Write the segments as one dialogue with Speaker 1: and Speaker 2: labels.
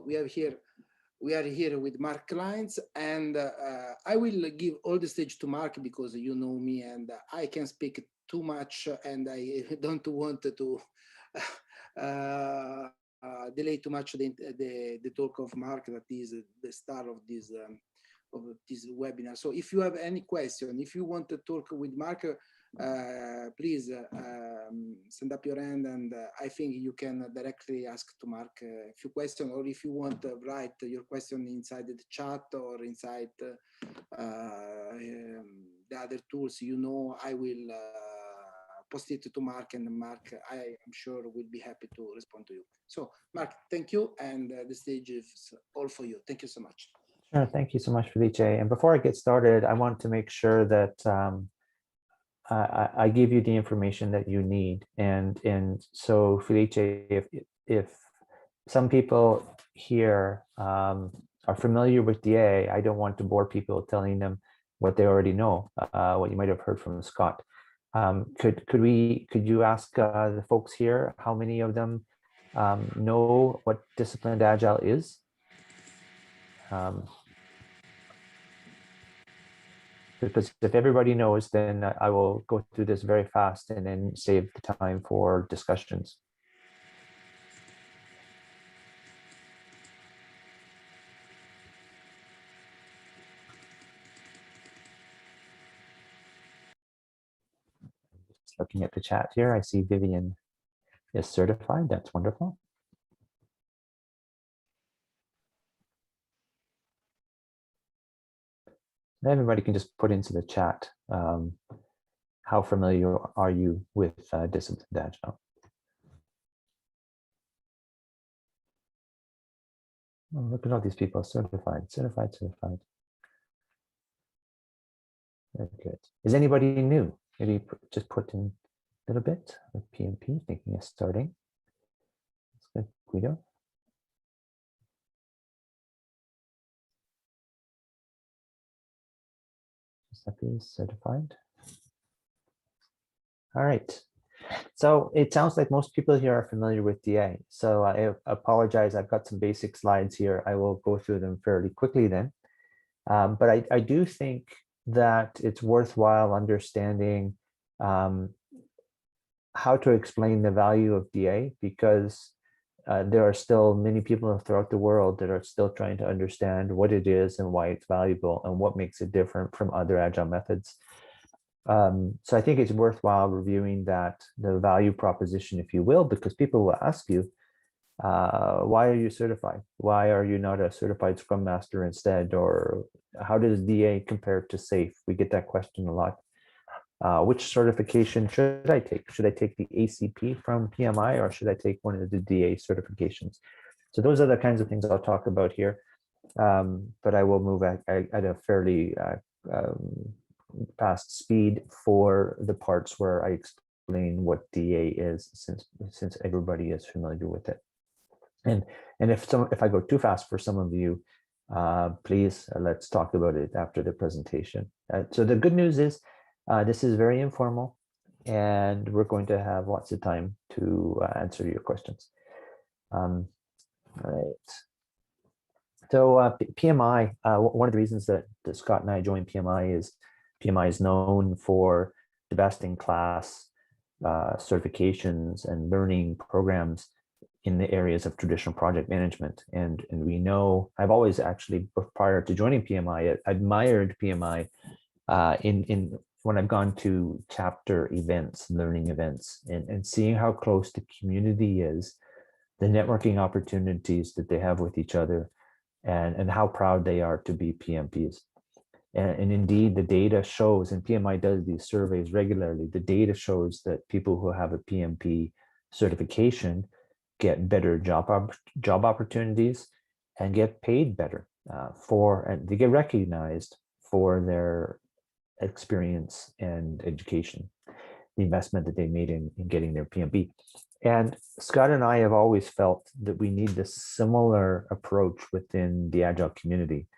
Speaker 1: we are here with Mark Kleins, and I will give all the stage to Mark because you know me and I can speak too much and I don't want to delay too much the talk of Mark, that is the star of this webinar. So if you have any question, if you want to talk with Mark, please send up your hand, and I think you can directly ask to Mark a few questions, or if you want to write your question inside the chat or inside the other tools, I will post it to Mark, and Mark, I am sure, will be happy to respond to you. So Mark, thank you, and the stage is all for you. Thank you so much.
Speaker 2: Sure, thank you so much, Felice. And before I get started, I want to make sure that I give you the information that you need. And so, Felice, if some people here are familiar with DA, I don't want to bore people telling them what they already know, what you might have heard from Scott. Could you ask the folks here how many of them know what disciplined Agile is? Because if everybody knows, then I will go through this very fast and then save the time for discussions. Just looking at the chat here, I see Vivian is certified. That's wonderful. Everybody can just put into the chat how familiar are you with disciplined Agile? Oh, look at all these people certified. Very good. Is anybody new? Maybe just put in a little bit of PMP, thinking of starting. That's good, Guido. Giuseppe is certified. All right. So it sounds like most people here are familiar with DA. So I apologize. I've got some basic slides here. I will go through them fairly quickly then. But I do think that it's worthwhile understanding how to explain the value of DA, because there are still many people throughout the world that are still trying to understand what it is and why it's valuable and what makes it different from other Agile methods. So I think it's worthwhile reviewing the value proposition, if you will, because people will ask you, why are you certified? Why are you not a certified Scrum Master instead? Or how does DA compare to SAFe? We get that question a lot. Which certification should I take? Should I take the ACP from PMI, or should I take one of the DA certifications? So those are the kinds of things I'll talk about here, but I will move at a fairly fast speed for the parts where I explain what DA is, since everybody is familiar with it. And if I go too fast for some of you, please let's talk about it after the presentation. So the good news is this is very informal, and we're going to have lots of time to answer your questions. All right. So PMI, one of the reasons that Scott and I joined PMI is known for the best-in-class certifications and learning programs in the areas of traditional project management. And we know, I've always actually, prior to joining PMI, admired PMI when I've gone to chapter events, learning events, and seeing how close the community is, the networking opportunities that they have with each other, and how proud they are to be PMPs. And indeed, the data shows, and PMI does these surveys regularly, the data shows that people who have a PMP certification get better job opportunities and get paid better and they get recognized for their experience and education, the investment that they made in getting their PMP. And Scott and I have always felt that we need this similar approach within the Agile community.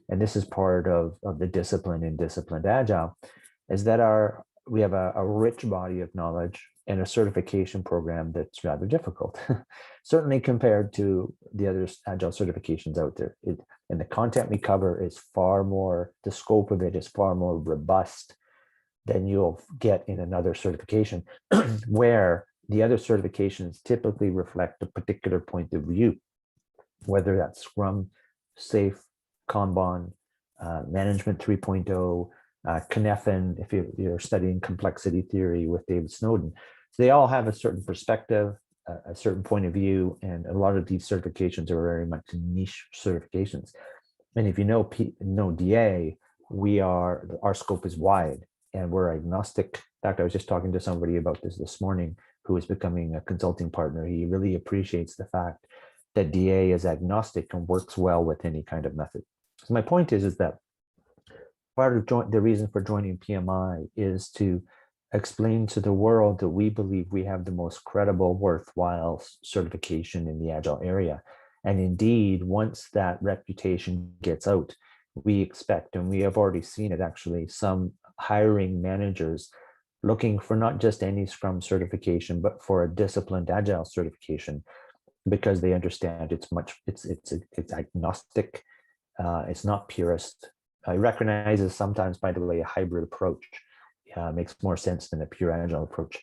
Speaker 2: And this is part of the discipline in disciplined Agile, is that we have a rich body of knowledge and a certification program that's rather difficult, certainly compared to the other Agile certifications out there. And the content we cover is far more, the scope of it is far more robust than you'll get in another certification, where the other certifications typically reflect a particular point of view, whether that's Scrum, Safe, Kanban, Management 3.0, Cynefin, if you're studying complexity theory with David Snowden. So they all have a certain perspective, a certain point of view, and a lot of these certifications are very much niche certifications. And if you know DA, our scope is wide and we're agnostic. In fact, I was just talking to somebody about this morning who is becoming a consulting partner. He really appreciates the fact that DA is agnostic and works well with any kind of method. So my point is that part of the reason for joining PMI is to explain to the world that we believe we have the most credible, worthwhile certification in the Agile area. And indeed, once that reputation gets out, we expect, and we have already seen it actually, some hiring managers looking for not just any Scrum certification, but for a disciplined Agile certification, because they understand it's agnostic, it's not purist. It recognizes sometimes, by the way, a hybrid approach makes more sense than a pure Agile approach.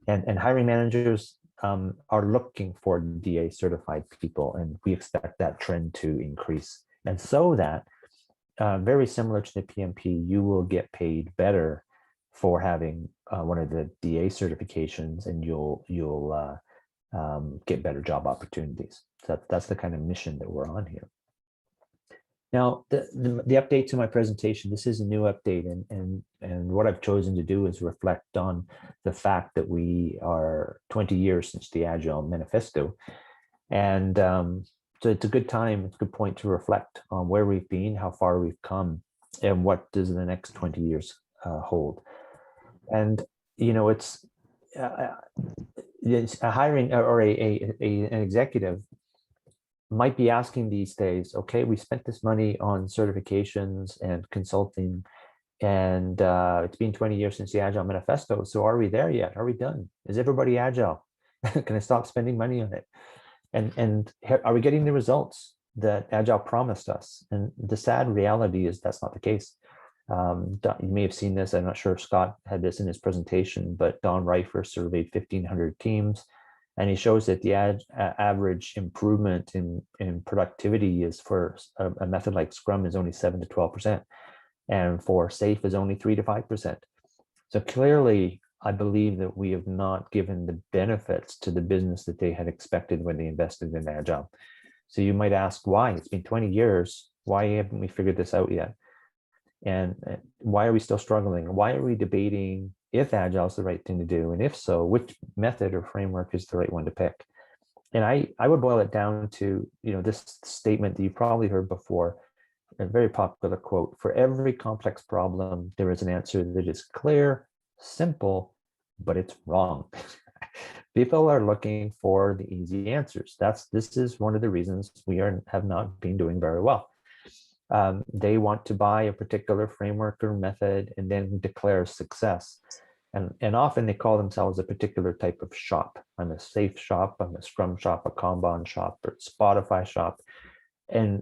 Speaker 2: And hiring managers are looking for DA certified people, and we expect that trend to increase. And so that, very similar to the PMP, you will get paid better for having one of the DA certifications, and you'll get better job opportunities. So that's the kind of mission that we're on here. Now, the update to my presentation, this is a new update, and what I've chosen to do is reflect on the fact that we are 20 years since the Agile Manifesto. And so it's a good time, it's a good point to reflect on where we've been, how far we've come, and what does the next 20 years hold. And, you know, it's a hiring or an executive might be asking these days, okay, we spent this money on certifications and consulting, and it's been 20 years since the Agile Manifesto. So are we there yet? Are we done? Is everybody Agile? Can I stop spending money on it? And are we getting the results that Agile promised us? And the sad reality is that's not the case. You may have seen this. I'm not sure if Scott had this in his presentation, but Don Reifer surveyed 1,500 teams. And he shows that the average improvement in productivity is for a method like Scrum is only 7 to 12%, and for Safe is only 3 to 5%. So clearly, I believe that we have not given the benefits to the business that they had expected when they invested in Agile. So you might ask why? It's been 20 years. Why haven't we figured this out yet? And why are we still struggling? Why are we debating if Agile is the right thing to do? And if so, which method or framework is the right one to pick? And I would boil it down to, you know, this statement that you've probably heard before, a very popular quote: for every complex problem, there is an answer that is clear, simple, but it's wrong. People are looking for the easy answers. This is one of the reasons we have not been doing very well. They want to buy a particular framework or method and then declare success. And often they call themselves a particular type of shop. I'm a Safe shop, I'm a Scrum shop, a Kanban shop, or Spotify shop. And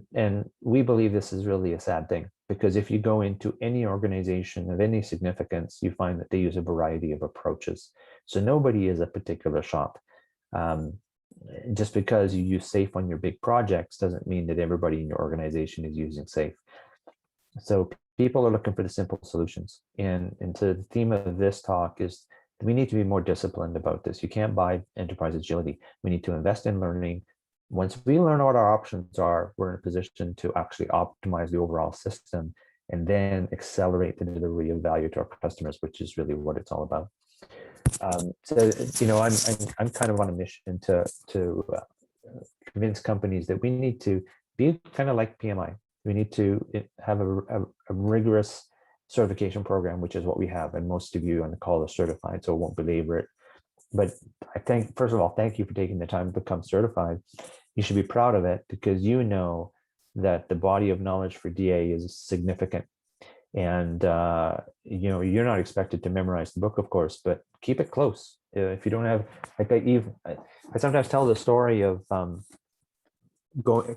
Speaker 2: we believe this is really a sad thing, because if you go into any organization of any significance, you find that they use a variety of approaches. So nobody is a particular shop. Just because you use Safe on your big projects doesn't mean that everybody in your organization is using Safe. So people are looking for the simple solutions. And so the theme of this talk is we need to be more disciplined about this. You can't buy enterprise agility. We need to invest in learning. Once we learn what our options are, we're in a position to actually optimize the overall system and then accelerate the delivery of value to our customers, which is really what it's all about. So, you know, I'm kind of on a mission to convince companies that we need to be kind of like PMI. We need to have a rigorous certification program, which is what we have. And most of you on the call are certified, so I won't belabor it. But I think, first of all, thank you for taking the time to become certified. You should be proud of it, because you know that the body of knowledge for DA is significant. And, you know, you're not expected to memorize the book, of course, but keep it close. If you don't have, like I sometimes tell the story of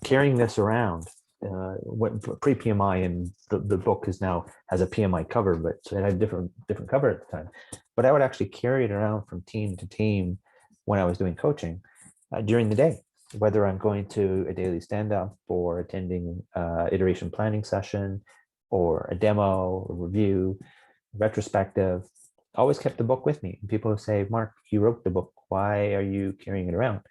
Speaker 2: carrying this around pre-PMI, and the book has a PMI cover, but so it had a different cover at the time. But I would actually carry it around from team to team when I was doing coaching during the day, whether I'm going to a daily stand-up or attending iteration planning session or a demo, a review, retrospective. I always kept the book with me. And people say, Mark, you wrote the book. Why are you carrying it around?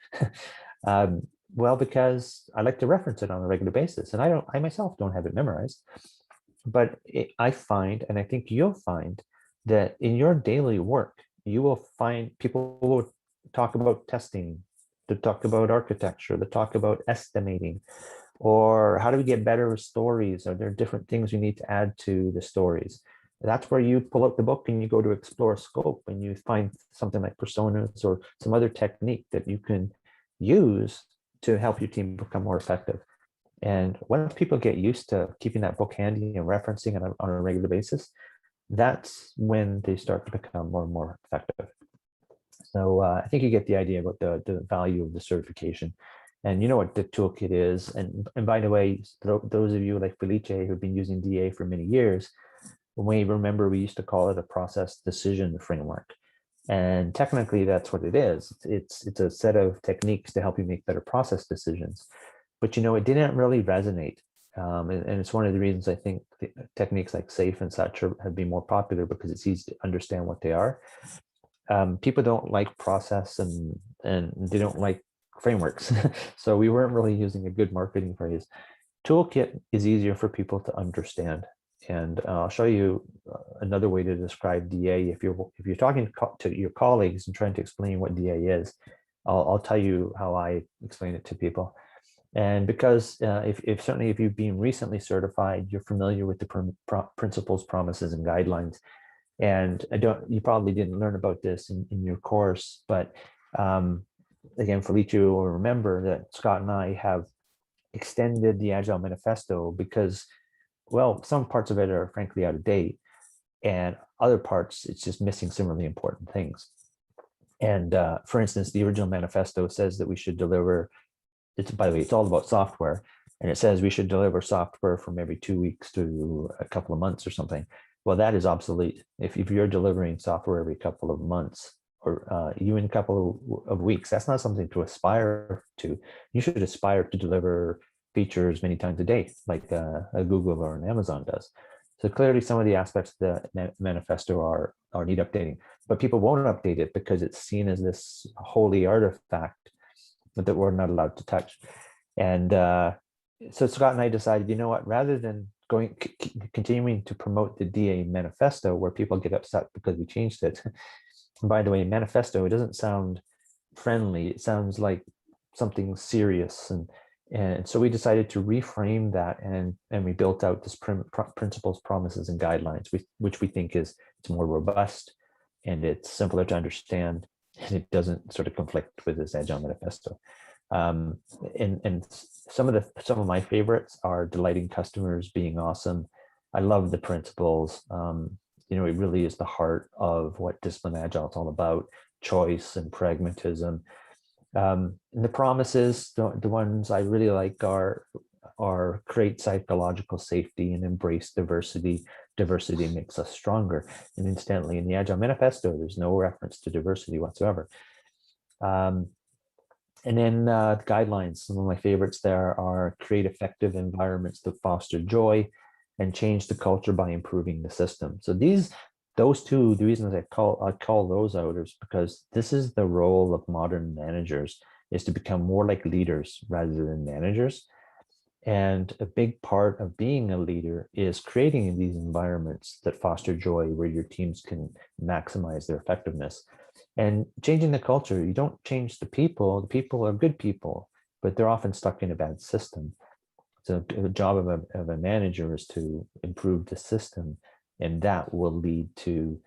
Speaker 2: Well, because I like to reference it on a regular basis, and I myself don't have it memorized, but I find, and I think you'll find, that in your daily work, you will find people will talk about testing, to talk about architecture, to talk about estimating, or how do we get better with stories? Are there different things you need to add to the stories? That's where you pull out the book and you go to explore scope, and you find something like personas or some other technique that you can use to help your team become more effective. And once people get used to keeping that book handy and referencing it on a regular basis, that's when they start to become more and more effective. So I think you get the idea about the value of the certification. And you know what the toolkit is. And by the way, those of you like Felice who've been using DA for many years, we remember we used to call it a process decision framework. And technically, that's what it is. It's a set of techniques to help you make better process decisions. But you know, it didn't really resonate. And it's one of the reasons I think techniques like SAFe and such have been more popular, because it's easy to understand what they are. People don't like process and they don't like frameworks. So we weren't really using a good marketing phrase. Toolkit is easier for people to understand. And I'll show you another way to describe DA. If you're talking to your colleagues and trying to explain what DA is, I'll tell you how I explain it to people. And because certainly if you've been recently certified, you're familiar with the principles, promises, and guidelines. And you probably didn't learn about this in your course, but again, Felice will remember that Scott and I have extended the Agile Manifesto because, well, some parts of it are frankly out of date, and other parts, it's just missing some really important things. And for instance, the original manifesto says that we should deliver, by the way, it's all about software, and it says we should deliver software from every 2 weeks to a couple of months or something. Well, that is obsolete. If you're delivering software every couple of months, or even a couple of weeks, that's not something to aspire to. You should aspire to deliver features many times a day, like a Google or an Amazon does. So clearly some of the aspects of the manifesto are need updating, but people won't update it because it's seen as this holy artifact that we're not allowed to touch. And so Scott and I decided, you know what, rather than continuing to promote the DA manifesto where people get upset because we changed it. And by the way, manifesto, it doesn't sound friendly. It sounds like something serious. And so we decided to reframe that, and we built out this principles, promises, and guidelines, which we think it's more robust, and it's simpler to understand, and it doesn't sort of conflict with this Agile Manifesto. And some of my favorites are delighting customers, being awesome. I love the principles. You know, it really is the heart of what Discipline Agile is all about: choice and pragmatism. And the promises, the ones I really like are create psychological safety and embrace diversity. Diversity makes us stronger. And incidentally, in the Agile Manifesto, there's no reference to diversity whatsoever. And then guidelines, some of my favorites there are create effective environments that foster joy and change the culture by improving the system. So those two, the reasons I call those out is because this is the role of modern managers, is to become more like leaders rather than managers. And a big part of being a leader is creating these environments that foster joy, where your teams can maximize their effectiveness. And changing the culture, you don't change the people. The people are good people, but they're often stuck in a bad system. So the job of a manager is to improve the system, and that will lead to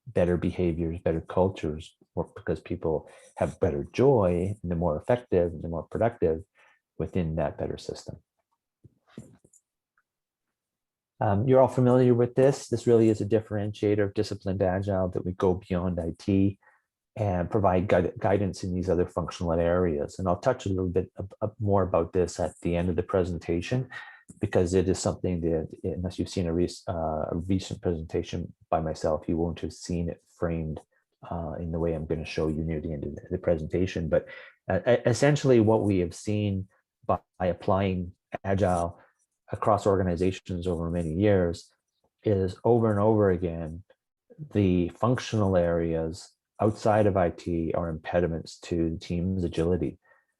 Speaker 2: better behaviors, better cultures, because people have better joy, and they're more effective, and they're more productive within that better system. You're all familiar with this. This really is a differentiator of disciplined Agile, that we go beyond IT. and provide guidance in these other functional areas. And I'll touch a little bit more about this at the end of the presentation, because it is something that, unless you've seen a recent presentation by myself, you won't have seen it framed in the way I'm going to show you near the end of the presentation. But essentially what we have seen by applying Agile across organizations over many years is, over and over again, the functional areas outside of IT are impediments to the team's agility,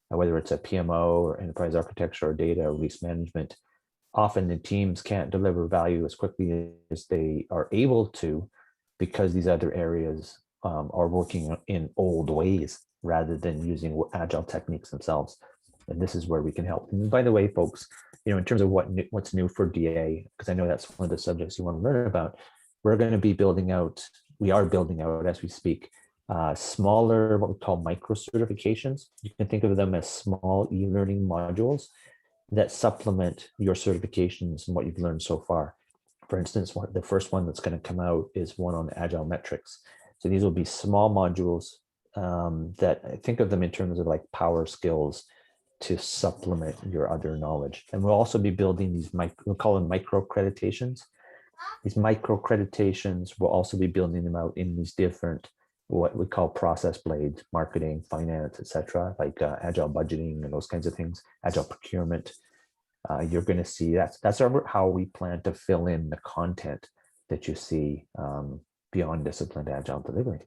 Speaker 2: whether it's a PMO or enterprise architecture or data or release management. Often the teams can't deliver value as quickly as they are able to, because these other areas are working in old ways rather than using agile techniques themselves. And this is where we can help. And by the way, folks, in terms of what's new for DA, because I know that's one of the subjects you want to learn about, we're going to be building out, we are building out as we speak, smaller, what we call micro certifications. You can think of them as small e-learning modules that supplement your certifications and what you've learned so far. For instance, the first one that's going to come out is one on agile metrics. So these will be small modules that, I think of them in terms of like power skills to supplement your other knowledge. And we'll also be building these, we'll call them micro accreditations. These micro accreditations, we'll also be building them out in these different, what we call process blades, marketing, finance, etc., like agile budgeting and those kinds of things, agile procurement. You're going to see that's how we plan to fill in the content that you see beyond disciplined agile delivery.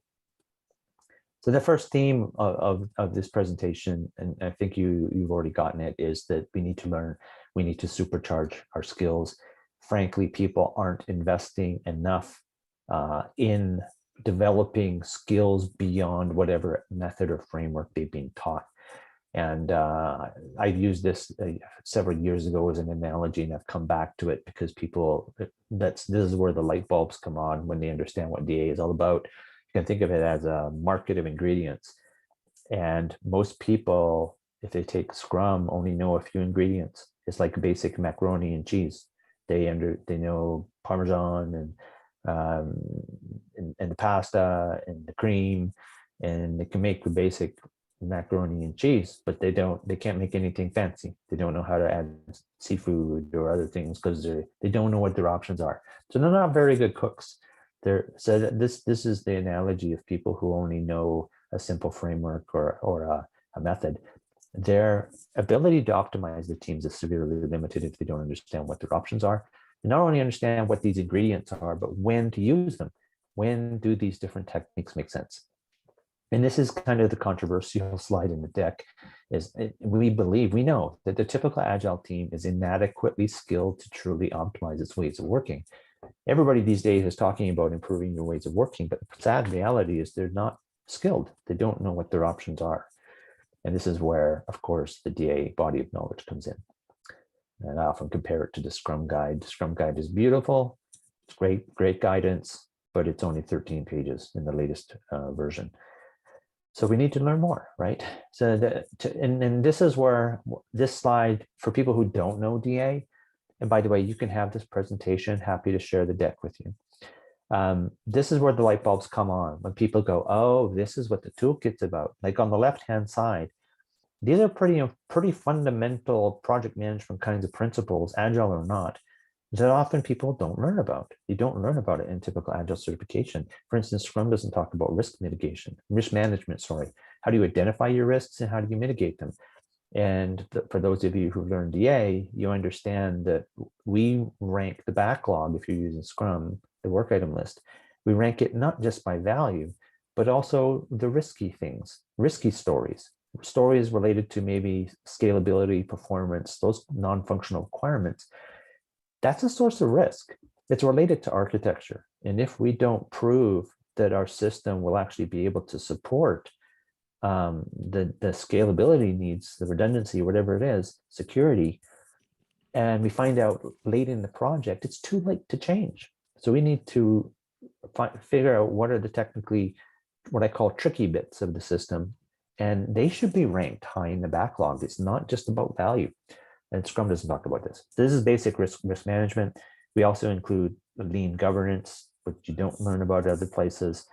Speaker 2: So the first theme of this presentation, and I think you've already gotten it, is that we need to learn, we need to supercharge our skills. Frankly, people aren't investing enough in developing skills beyond whatever method or framework they've been taught. And I've used this several years ago as an analogy, and I've come back to it because people, this is where the light bulbs come on when they understand what DA is all about. You can think of it as a market of ingredients. And most people, if they take Scrum, only know a few ingredients. It's like basic macaroni and cheese. They know Parmesan and the pasta and the cream, and they can make the basic macaroni and cheese, but they can't make anything fancy. They don't know how to add seafood or other things because they don't know what their options are. So they're not very good cooks. So this is the analogy of people who only know a simple framework or a method. Their ability to optimize the teams is severely limited if they don't understand what their options are. They not only understand what these ingredients are, but when to use them. When do these different techniques make sense? And this is kind of the controversial slide in the deck, we know that the typical agile team is inadequately skilled to truly optimize its ways of working. Everybody these days is talking about improving your ways of working, but the sad reality is they're not skilled. They don't know what their options are. And this is where, of course, the DA body of knowledge comes in. And I often compare it to the Scrum Guide. The Scrum Guide is beautiful. It's great guidance, but it's only 13 pages in the latest version. So we need to learn more, right? So and this is where this slide, for people who don't know DA, and by the way, you can have this presentation, happy to share the deck with you. This is where the light bulbs come on when people go, oh, this is what the toolkit's about. Like on the left-hand side, these are pretty fundamental project management kinds of principles, agile or not, that often people don't learn about. You don't learn about it in typical agile certification. For instance, Scrum doesn't talk about risk management, sorry. How do you identify your risks and how do you mitigate them? And for those of you who've learned DA, you understand that we rank the backlog, if you're using Scrum, the work item list, we rank it not just by value, but also the risky things, risky stories related to maybe scalability, performance, those non-functional requirements. That's a source of risk. It's related to architecture. And if we don't prove that our system will actually be able to support the scalability needs, the redundancy, whatever it is, security, and we find out late in the project, it's too late to change. So we need to figure out what are the technically, what I call tricky bits of the system, and they should be ranked high in the backlog. It's not just about value. And Scrum doesn't talk about this. This is basic risk management. We also include lean governance, which you don't learn about other places.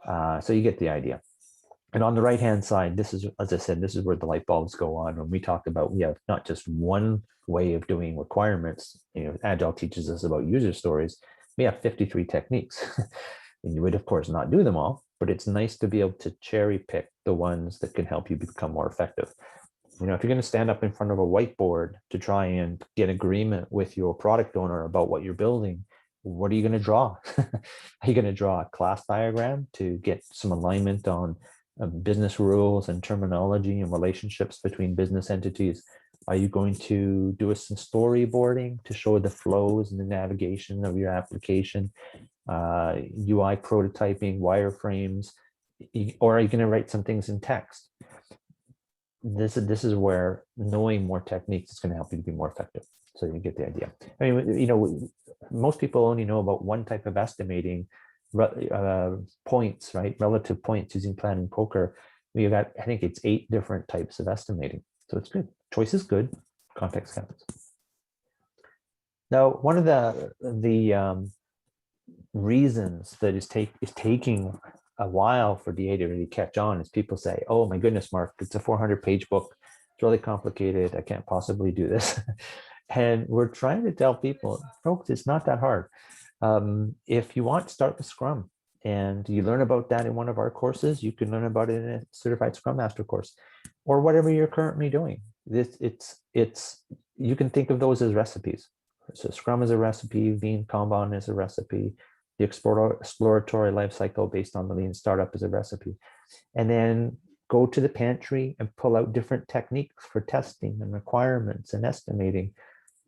Speaker 2: So you get the idea. And on the right-hand side, this is, as I said, this is where the light bulbs go on when we talk about, we have not just one way of doing requirements. Agile teaches us about user stories. We have 53 techniques. And you would, of course, not do them all, but it's nice to be able to cherry pick the ones that can help you become more effective. If you're going to stand up in front of a whiteboard to try and get agreement with your product owner about what you're building, what are you going to draw? Are you going to draw a class diagram to get some alignment on business rules and terminology and relationships between business entities? Are you going to do some storyboarding to show the flows and the navigation of your application? UI prototyping, wireframes, or are you going to write some things in text? This is where knowing more techniques is going to help you to be more effective. So you get the idea. I mean, most people only know about one type of estimating, points, right? Relative points using planning poker. We got, I think it's 8 different types of estimating. So it's good. Choice is good. Context counts. Now, one of the reasons that is taking a while for DA to really catch on is people say, oh my goodness, Mark, it's a 400-page book. It's really complicated. I can't possibly do this. And we're trying to tell people, folks, it's not that hard. If you want, start with Scrum. And you learn about that in one of our courses. You can learn about it in a certified Scrum Master course, or whatever you're currently doing. You can think of those as recipes. So Scrum is a recipe, Lean Kanban is a recipe, the exploratory life cycle based on the Lean Startup is a recipe. And then go to the pantry and pull out different techniques for testing and requirements and estimating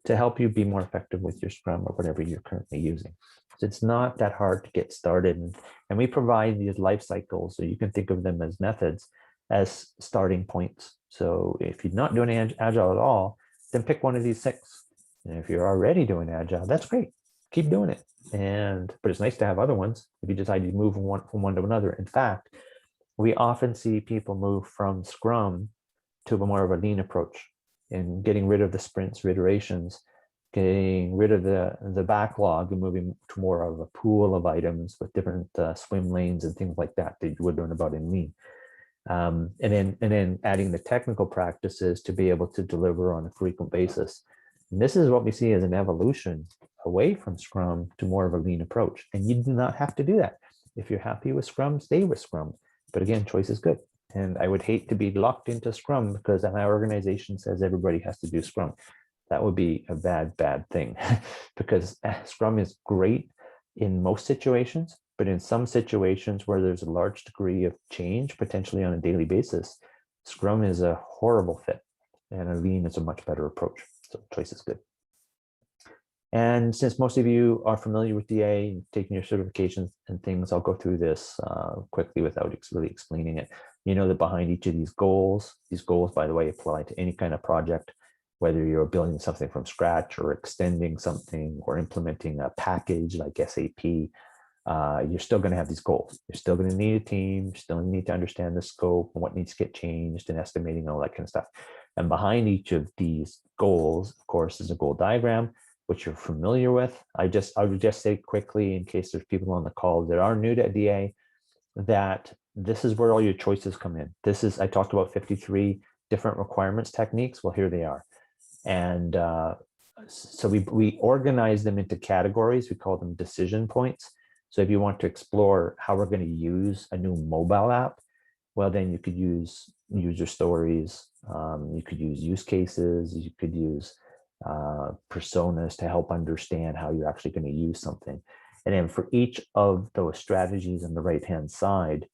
Speaker 2: to help you be more effective with your Scrum or whatever you're currently using. So it's not that hard to get started. And we provide these life cycles, so you can think of them as methods, as starting points. So if you're not doing Agile at all, then pick one of these 6. And if you're already doing Agile, that's great. Keep doing it. But it's nice to have other ones if you decide to move from one to another. In fact, we often see people move from Scrum to more of a lean approach, and getting rid of the sprints or iterations, getting rid of the backlog and moving to more of a pool of items with different swim lanes and things like that you would learn about in Lean. And then adding the technical practices to be able to deliver on a frequent basis. And this is what we see as an evolution away from Scrum to more of a lean approach. And you do not have to do that. If you're happy with Scrum, stay with Scrum. But again, choice is good. And I would hate to be locked into Scrum because my organization says everybody has to do Scrum. That would be a bad thing because Scrum is great in most situations, but in some situations where there's a large degree of change, potentially on a daily basis, Scrum is a horrible fit and a Lean is a much better approach. So choice is good. And since most of you are familiar with DA and taking your certifications and things, I'll go through this quickly without really explaining it. You know that behind each of these goals, by the way, apply to any kind of project, whether you're building something from scratch or extending something or implementing a package like SAP, you're still going to have these goals. You're still going to need a team, you still need to understand the scope and what needs to get changed and estimating all that kind of stuff. And behind each of these goals, of course, is a goal diagram, which you're familiar with. I would just say quickly, in case there's people on the call that are new to DA, that this is where all your choices come in. I talked about 53 different requirements techniques. Well, here they are. And so we organize them into categories. We call them decision points. So if you want to explore how we're going to use a new mobile app, well, then you could use user stories. You could use use cases. You could use personas to help understand how you're actually going to use something. And then for each of those strategies on the right-hand side,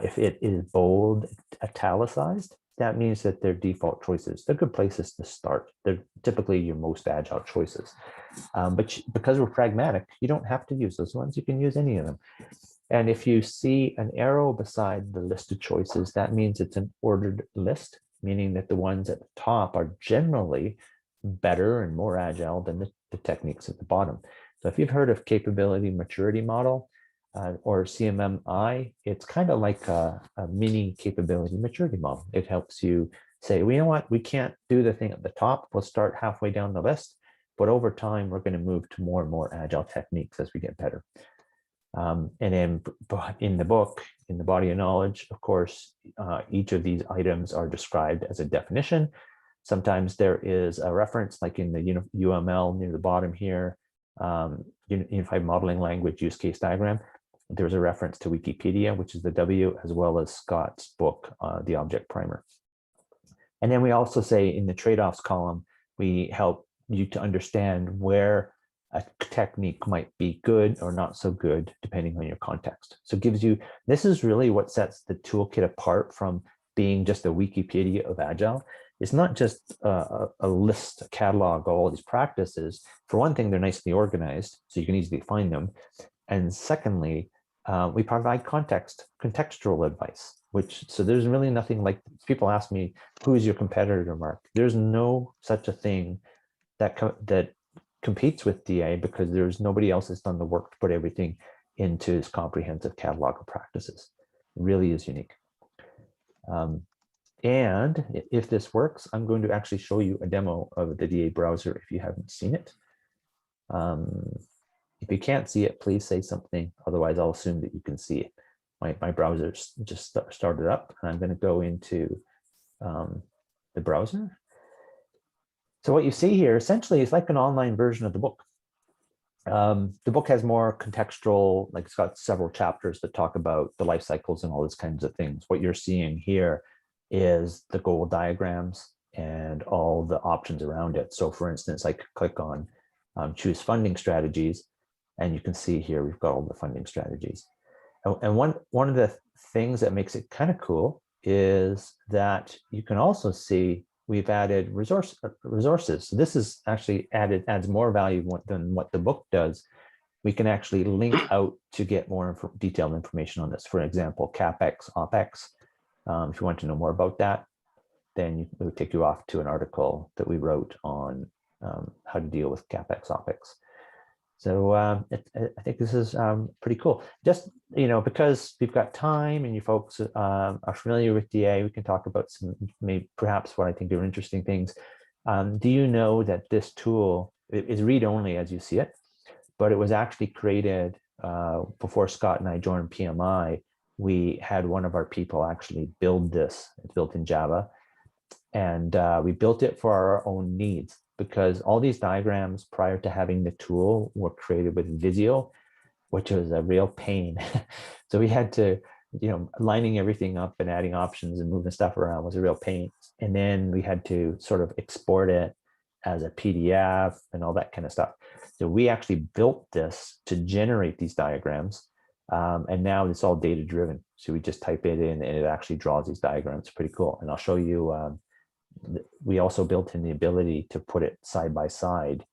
Speaker 2: if it is bold, italicized, that means that they're default choices. They're good places to start. They're typically your most agile choices. But because we're pragmatic, you don't have to use those ones. You can use any of them. And if you see an arrow beside the list of choices, that means it's an ordered list, meaning that the ones at the top are generally better and more agile than the techniques at the bottom. So if you've heard of capability maturity model or CMMI, it's kind of like a mini capability maturity model. It helps you say, well, you know what, we can't do the thing at the top. We'll start halfway down the list, but over time, we're going to move to more and more agile techniques as we get better. And then in the book, in the body of knowledge, of course, each of these items are described as a definition. Sometimes there is a reference, like in the UML near the bottom here, Unified Modeling Language Use Case Diagram. There's a reference to Wikipedia, which is the W, as well as Scott's book, The Object Primer. And then we also say in the trade-offs column, we help you to understand where a technique might be good or not so good, depending on your context. So it gives you, this is really what sets the toolkit apart from being just a Wikipedia of Agile. It's not just a list, a catalog, all these practices. For one thing, they're nicely organized, so you can easily find them. And secondly, we provide contextual advice, so there's really nothing like, people ask me, who is your competitor, Mark? There's no such a thing that competes with DA, because there's nobody else that's done the work to put everything into this comprehensive catalog of practices. It really is unique. And if this works, I'm going to actually show you a demo of the DA browser if you haven't seen it. If you can't see it, please say something. Otherwise, I'll assume that you can see it. My browser just started up, and I'm going to go into the browser. So what you see here essentially is like an online version of the book. The book has more contextual, like it's got several chapters that talk about the life cycles and all these kinds of things. What you're seeing here is the goal diagrams and all the options around it. So for instance, I could click on choose funding strategies, and you can see here we've got all the funding strategies. And one of the things that makes it kind of cool is that you can also see we've added resources. So this is actually adds more value than what the book does. We can actually link out to get more detailed information on this. For example, CapEx, OpEx. If you want to know more about that, then it would take you off to an article that we wrote on how to deal with CapEx, OpEx. So I think this is pretty cool. Just, because we've got time and you folks are familiar with DA, we can talk about some, maybe perhaps what I think are interesting things. Do you know that this tool is read-only as you see it, but it was actually created before Scott and I joined PMI. We had one of our people actually build this. It's built in Java, and we built it for our own needs, because all these diagrams prior to having the tool were created with Visio, which was a real pain. So we had to, lining everything up and adding options and moving stuff around was a real pain. And then we had to sort of export it as a PDF and all that kind of stuff. So we actually built this to generate these diagrams. And now it's all data driven. So we just type it in and it actually draws these diagrams. It's pretty cool. And I'll show you, we also built in the ability to put it side by side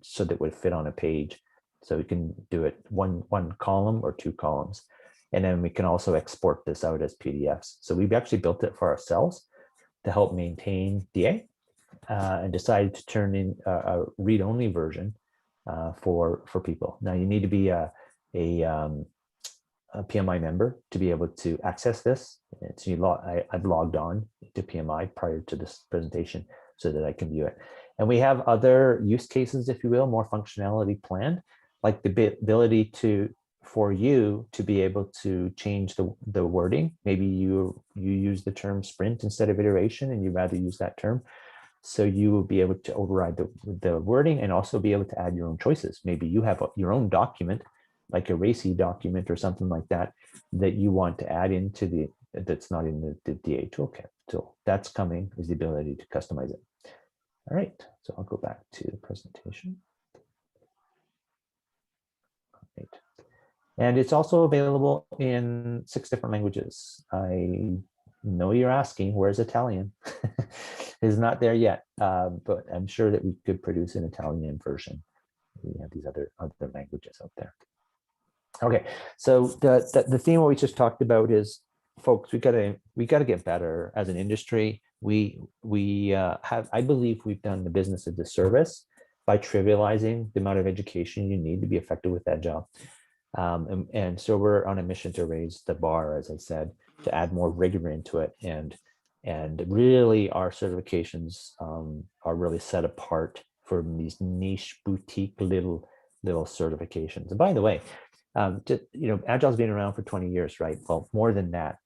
Speaker 2: so that it would fit on a page. So we can do it one column or two columns. And then we can also export this out as PDFs. So we've actually built it for ourselves to help maintain DA, and decided to turn in a read-only version for people. Now you need to be a PMI member to be able to access this. So I've logged on to PMI prior to this presentation so that I can view it. And we have other use cases, if you will, more functionality planned, like the ability for you to be able to change the wording. Maybe you use the term sprint instead of iteration, and you'd rather use that term. So you will be able to override the wording and also be able to add your own choices. Maybe you have your own document, like a RACI document or something like that, that you want to add into that's not in the DA toolkit. So that's coming, is the ability to customize it. All right, so I'll go back to the presentation. Right. And it's also available in 6 different languages. I know you're asking, where's Italian? It's not there yet, but I'm sure that we could produce an Italian version. We have these other languages out there. Okay, so the theme we just talked about is, folks, we gotta get better as an industry. I believe we've done the business a disservice by trivializing the amount of education you need to be effective with Agile. And so we're on a mission to raise the bar, as I said, to add more rigor into it, and really our certifications are really set apart from these niche boutique little certifications. And by the way, Agile's been around for 20 years, right? Well, more than that,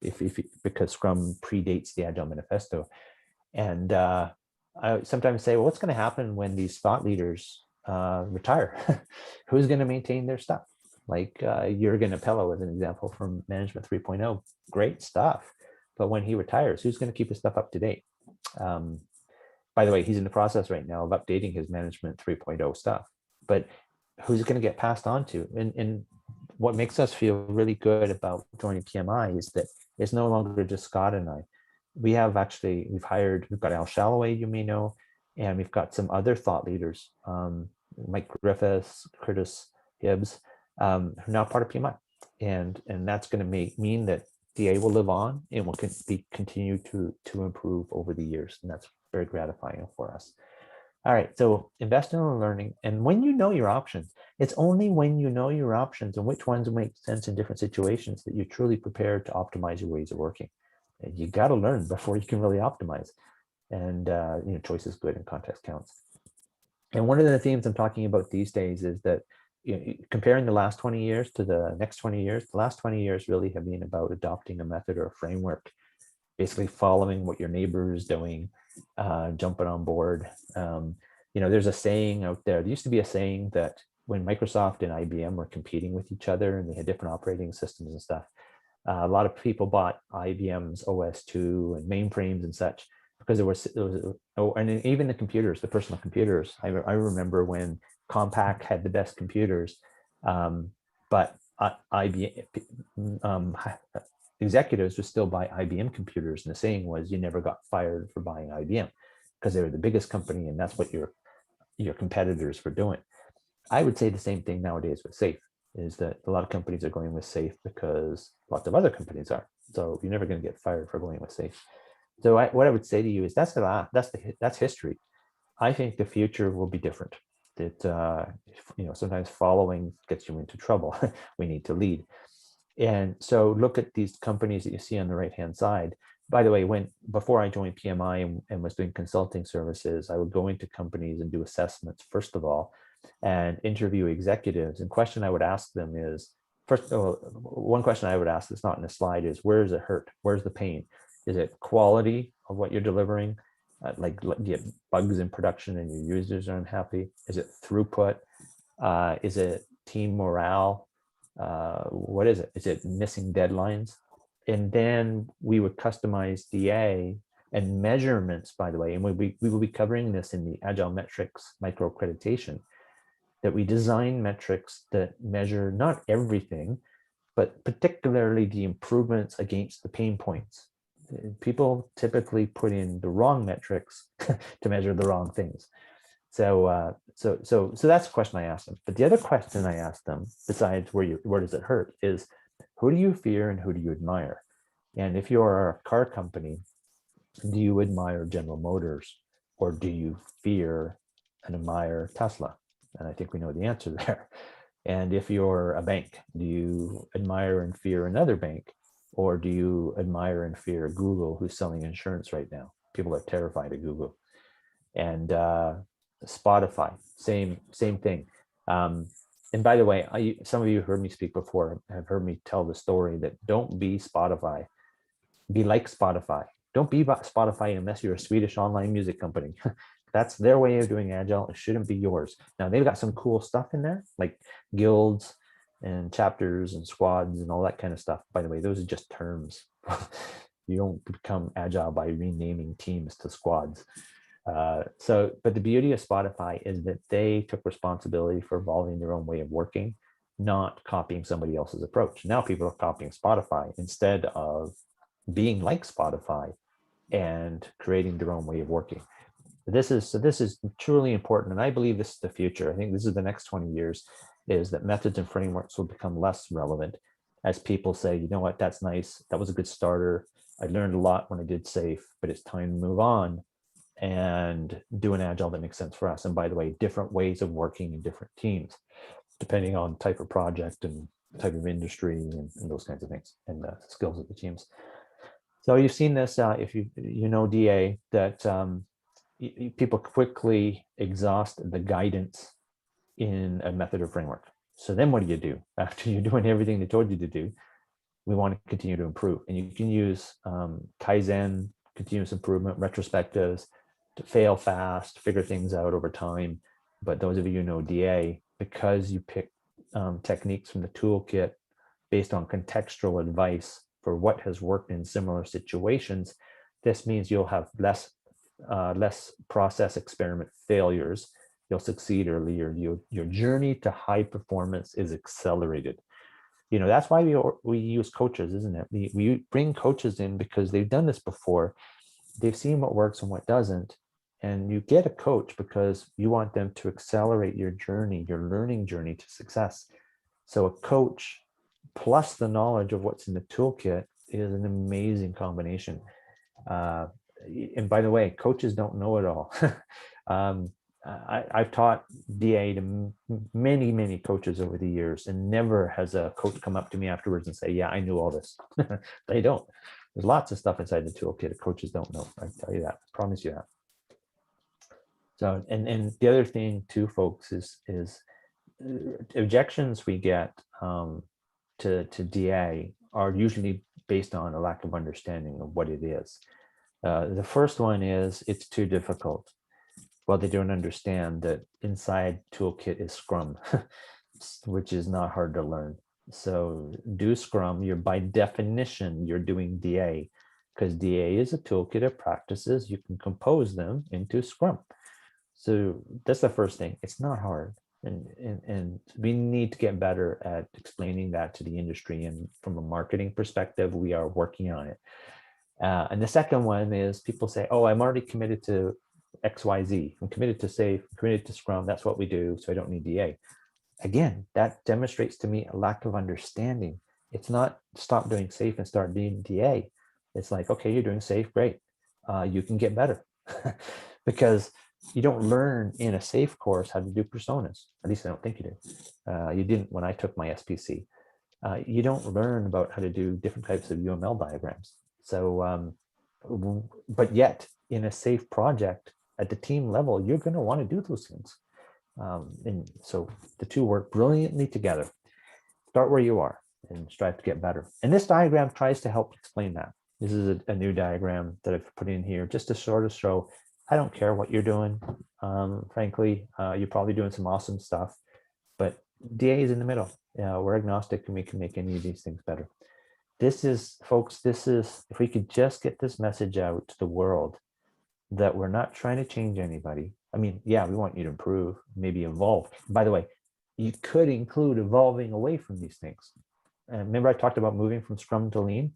Speaker 2: because Scrum predates the Agile Manifesto. And I sometimes say, well, what's going to happen when these thought leaders retire? Who's going to maintain their stuff? Like Jürgen Appello as an example from Management 3.0, great stuff. But when he retires, who's going to keep his stuff up to date? By the way, he's in the process right now of updating his Management 3.0 stuff. But who's it going to get passed on to? And what makes us feel really good about joining PMI is that it's no longer just Scott and I. We've got Al Shalloway, you may know, and we've got some other thought leaders, Mike Griffiths, Curtis Hibbs, who are now part of PMI. And that's going to mean that DA will live on and will continue to improve over the years. And that's very gratifying for us. All right, so invest in learning. And when you know your options, it's only when you know your options and which ones make sense in different situations that you're truly prepared to optimize your ways of working. And you got to learn before you can really optimize. And choice is good and context counts. And one of the themes I'm talking about these days is that comparing the last 20 years to the next 20 years, the last 20 years really have been about adopting a method or a framework, basically following what your neighbor is doing, jumping on board. There's a saying out there. There used to be a saying that when Microsoft and IBM were competing with each other and they had different operating systems and stuff, a lot of people bought IBM's OS2 and mainframes and such because and even the computers, the personal computers. I remember when Compaq had the best computers, but IBM executives would still buy IBM computers, and the saying was you never got fired for buying IBM because they were the biggest company, and that's what your competitors were doing. I would say the same thing nowadays with SAFe, is that a lot of companies are going with SAFe because lots of other companies are. So you're never going to get fired for going with SAFe. So what I would say to you is that's history. I think the future will be different. That sometimes following gets you into trouble. We need to lead. And so look at these companies that you see on the right-hand side. By the way, before I joined PMI and was doing consulting services, I would go into companies and do assessments, first of all, and interview executives. And question I would ask them is, one question I would ask that's not in the slide is, where does it hurt? Where's the pain? Is it quality of what you're delivering? Like, do you have bugs in production and your users are unhappy? Is it throughput? Is it team morale? What is it? Is it missing deadlines? And then we would customize DA and measurements, by the way, and we will be covering this in the Agile Metrics micro-accreditation, that we design metrics that measure not everything, but particularly the improvements against the pain points. People typically put in the wrong metrics to measure the wrong things. So that's the question I asked them. But the other question I asked them, besides where does it hurt, is who do you fear and who do you admire? And if you're a car company, do you admire General Motors or do you fear and admire Tesla? And I think we know the answer there. And if you're a bank, do you admire and fear another bank? Or do you admire and fear Google, who's selling insurance right now? People are terrified of Google. And Spotify, same thing. And by the way, some of you heard me speak before, have heard me tell the story that don't be Spotify, be like Spotify. Don't be Spotify unless you're a Swedish online music company. That's their way of doing Agile. It shouldn't be yours. Now, they've got some cool stuff in there, like guilds and chapters and squads and all that kind of stuff. By the way, those are just terms. You don't become Agile by renaming teams to squads. But the beauty of Spotify is that they took responsibility for evolving their own way of working, not copying somebody else's approach. Now people are copying Spotify instead of being like Spotify and creating their own way of working. This is truly important, and I believe this is the future. I think this is the next 20 years, is that methods and frameworks will become less relevant as people say, you know what, that's nice. That was a good starter. I learned a lot when I did SAFe, but it's time to move on and do an Agile that makes sense for us. And by the way, different ways of working in different teams, depending on type of project and type of industry and those kinds of things, and the skills of the teams. So you've seen this, if you know DA, that people quickly exhaust the guidance in a method or framework. So then what do? After you're doing everything they told you to do, we want to continue to improve. And you can use Kaizen, continuous improvement, retrospectives to fail fast, figure things out over time. But those of you who know DA, because you pick techniques from the toolkit based on contextual advice for what has worked in similar situations, this means you'll have less process experiment failures. You'll succeed earlier. Your journey to high performance is accelerated. You know, that's why we use coaches, isn't it? We bring coaches in because they've done this before. They've seen what works and what doesn't. And you get a coach because you want them to accelerate your journey, your learning journey to success. So a coach plus the knowledge of what's in the toolkit is an amazing combination. And by the way, coaches don't know it all. I've taught DA to many coaches over the years, and never has a coach come up to me afterwards and say, yeah, I knew all this. They don't. There's lots of stuff inside the toolkit that coaches don't know. I can tell you that. I promise you that. So, and the other thing too, folks, is objections we get to DA are usually based on a lack of understanding of what it is. The first one is it's too difficult. Well, they don't understand that inside toolkit is Scrum, which is not hard to learn. So do Scrum. You're by definition, you're doing DA, because DA is a toolkit of practices. You can compose them into Scrum. So that's the first thing. It's not hard. And we need to get better at explaining that to the industry. And from a marketing perspective, we are working on it. And the second one is people say, oh, I'm already committed to XYZ. I'm committed to SAFe, I'm committed to Scrum. That's what we do. So I don't need DA. Again, that demonstrates to me a lack of understanding. It's not stop doing SAFe and start doing DA. It's like, okay, you're doing SAFe, great. You can get better. Because you don't learn in a SAFe course how to do personas. At least I don't think you do. You didn't when I took my SPC. You don't learn about how to do different types of UML diagrams. So, but yet in a SAFe project at the team level, you're going to want to do those things. And so the two work brilliantly together. Start where you are and strive to get better. And this diagram tries to help explain that. This is a new diagram that I've put in here just to sort of show, I don't care what you're doing. Frankly, you're probably doing some awesome stuff, but DA is in the middle. We're agnostic and we can make any of these things better. This is, folks, this is, if we could just get this message out to the world that we're not trying to change anybody. I mean, yeah, we want you to improve, maybe evolve. By the way, you could include evolving away from these things. Remember I talked about moving from Scrum to Lean?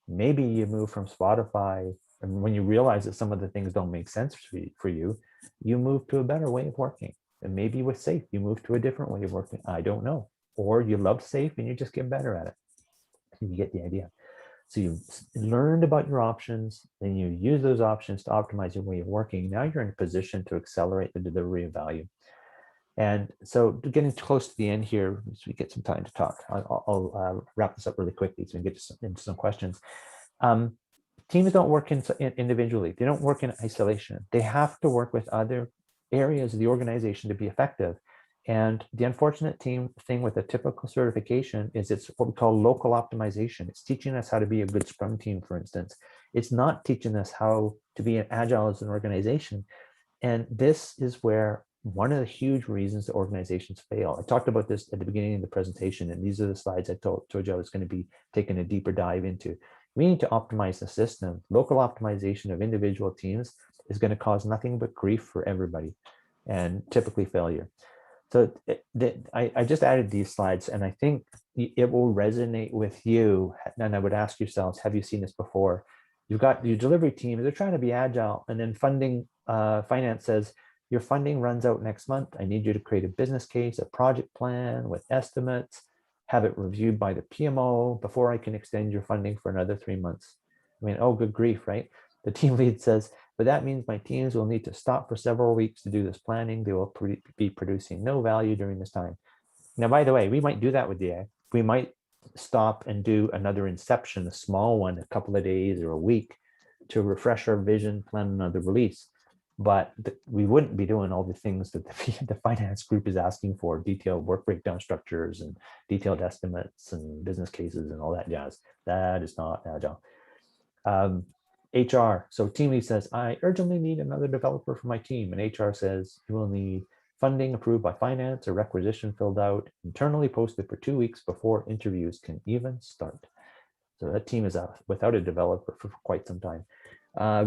Speaker 2: Maybe you move from Spotify, and when you realize that some of the things don't make sense for you, you move to a better way of working. And maybe with SAFe, you move to a different way of working. I don't know. Or you love SAFe and you just get better at it. You get the idea. So you've learned about your options, then you use those options to optimize your way of working. Now you're in a position to accelerate the delivery of value. And so getting close to the end here, so we get some time to talk. I'll wrap this up really quickly so we can get into some questions. Teams don't work individually. They don't work in isolation. They have to work with other areas of the organization to be effective. And the unfortunate thing with a typical certification is it's what we call local optimization. It's teaching us how to be a good Scrum team, for instance. It's not teaching us how to be agile as an organization. And this is where one of the huge reasons that organizations fail. I talked about this at the beginning of the presentation, and these are the slides I told you I was going to be taking a deeper dive into. We need to optimize the system. Local optimization of individual teams is going to cause nothing but grief for everybody and typically failure. So I just added these slides, and I think it will resonate with you. And I would ask yourselves, have you seen this before? You've got your delivery team, they're trying to be agile, and then finance says, your funding runs out next month. I need you to create a business case, a project plan with estimates, have it reviewed by the PMO before I can extend your funding for another 3 months. I mean, oh, good grief, right? The team lead says, but that means my teams will need to stop for several weeks to do this planning. They will be producing no value during this time. Now, by the way, we might do that with DA. We might stop and do another inception, a small one, a couple of days or a week to refresh our vision, plan another release. but we wouldn't be doing all the things that the finance group is asking for, detailed work breakdown structures and detailed estimates and business cases and all that jazz. That is not Agile. HR, so team lead says, I urgently need another developer for my team. And HR says, you will need funding approved by finance, a requisition filled out, internally posted for 2 weeks before interviews can even start. So that team is without a developer for quite some time.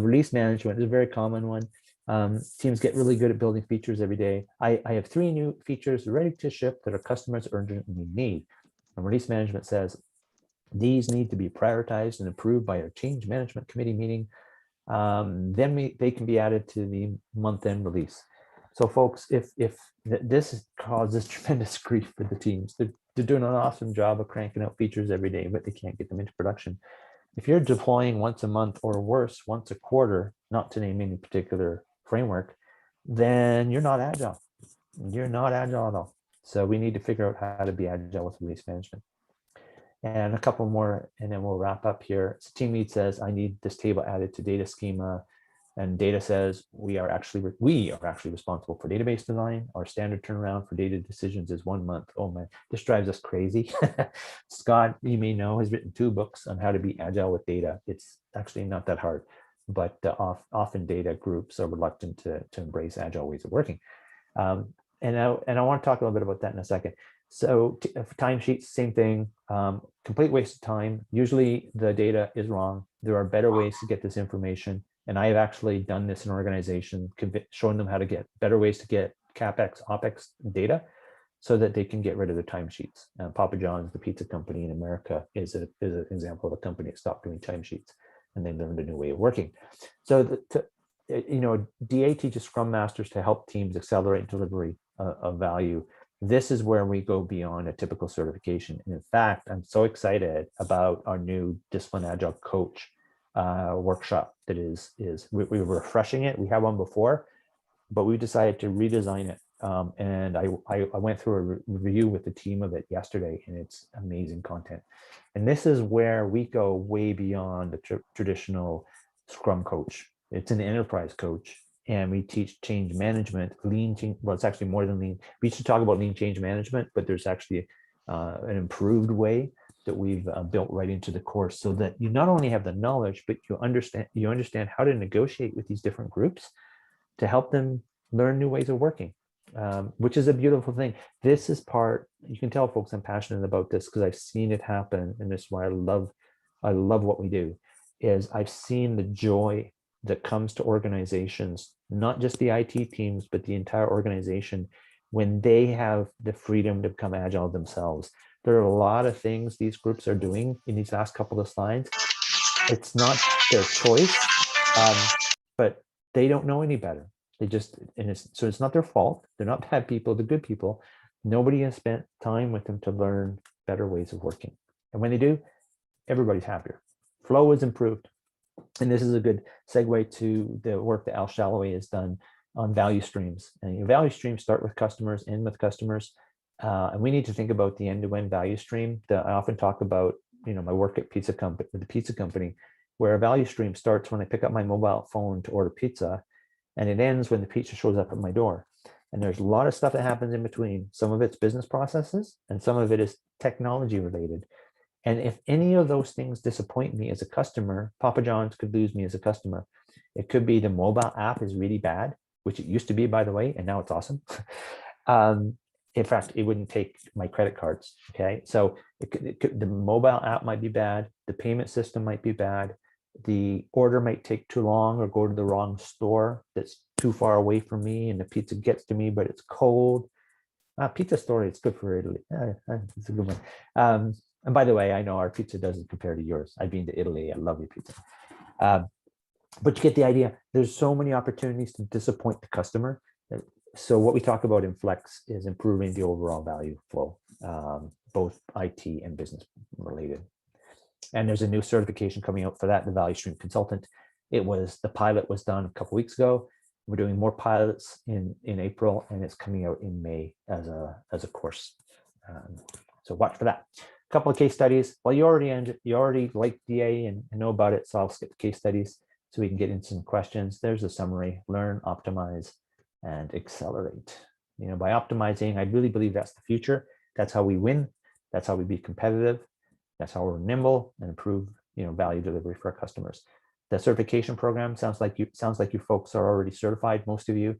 Speaker 2: Release management is a very common one. Teams get really good at building features every day. I have 3 new features ready to ship that our customers urgently need. And release management says, these need to be prioritized and approved by our change management committee meeting. Then they can be added to the month-end release. So folks, if this causes tremendous grief for the teams, they're doing an awesome job of cranking out features every day, but they can't get them into production. If you're deploying once a month or worse, once a quarter, not to name any particular framework, then you're not Agile. You're not Agile at all. So we need to figure out how to be Agile with release management. And a couple more, and then we'll wrap up here. So team lead says, I need this table added to data schema. And data says, we are actually responsible for database design. Our standard turnaround for data decisions is 1 month. Oh man, this drives us crazy. Scott, you may know, has written 2 books on how to be Agile with data. It's actually not that hard, but often data groups are reluctant to embrace Agile ways of working. And I want to talk a little bit about that in a second. So timesheets, same thing, complete waste of time. Usually the data is wrong. There are better ways to get this information. And I have actually done this in an organization, showing them how to get better ways to get CapEx, OpEx data so that they can get rid of their timesheets. Papa John's, the pizza company in America, is an example of a company that stopped doing timesheets and they learned a new way of working. So DA teaches Scrum Masters to help teams accelerate delivery of value. This is where we go beyond a typical certification. And in fact, I'm so excited about our new Discipline Agile Coach workshop that we're refreshing it. We had one before, but we decided to redesign it. And I went through a review with the team of it yesterday, and it's amazing content. And this is where we go way beyond the traditional Scrum coach. It's an enterprise coach. And we teach change management, lean change. Well, it's actually more than lean. We used to talk about lean change management, but there's actually an improved way that we've built right into the course, so that you not only have the knowledge, but you understand how to negotiate with these different groups to help them learn new ways of working, which is a beautiful thing. This is part. You can tell, folks, I'm passionate about this because I've seen it happen, and this is why I love what we do. Is I've seen the joy that comes to organizations, not just the IT teams, but the entire organization, when they have the freedom to become Agile themselves. There are a lot of things these groups are doing in these last couple of slides. It's not their choice, but they don't know any better. So it's not their fault. They're not bad people, they're good people. Nobody has spent time with them to learn better ways of working. And when they do, everybody's happier. Flow is improved. And this is a good segue to the work that Al Shalloway has done on value streams. And value streams start with customers, end with customers. And we need to think about the end-to-end value stream. I often talk about, my work at the pizza company, where a value stream starts when I pick up my mobile phone to order pizza, and it ends when the pizza shows up at my door. And there's a lot of stuff that happens in between. Some of it's business processes, and some of it is technology related. And if any of those things disappoint me as a customer, Papa John's could lose me as a customer. It could be the mobile app is really bad, which it used to be, by the way, and now it's awesome. In fact, it wouldn't take my credit cards. Okay, so the mobile app might be bad. The payment system might be bad. The order might take too long or go to the wrong store that's too far away from me, and the pizza gets to me, but it's cold. Pizza store, it's good for Italy. It's a good one. And by the way, I know our pizza doesn't compare to yours. I've been to Italy. I love your pizza. But you get the idea. There's so many opportunities to disappoint the customer. So what we talk about in Flex is improving the overall value flow, both IT and business related. And there's a new certification coming out for that, the Value Stream Consultant. The pilot was done a couple of weeks ago. We're doing more pilots in April, and it's coming out in May as a course. So watch for that. A couple of case studies. Well, you already like DA and know about it, so I'll skip the case studies. so we can get into some questions. There's a summary: learn, optimize, and accelerate. You know, by optimizing, I really believe that's the future. That's how we win. That's how we be competitive. That's how we're nimble and improve, you know, value delivery for our customers. The certification program sounds like you folks are already certified, most of you.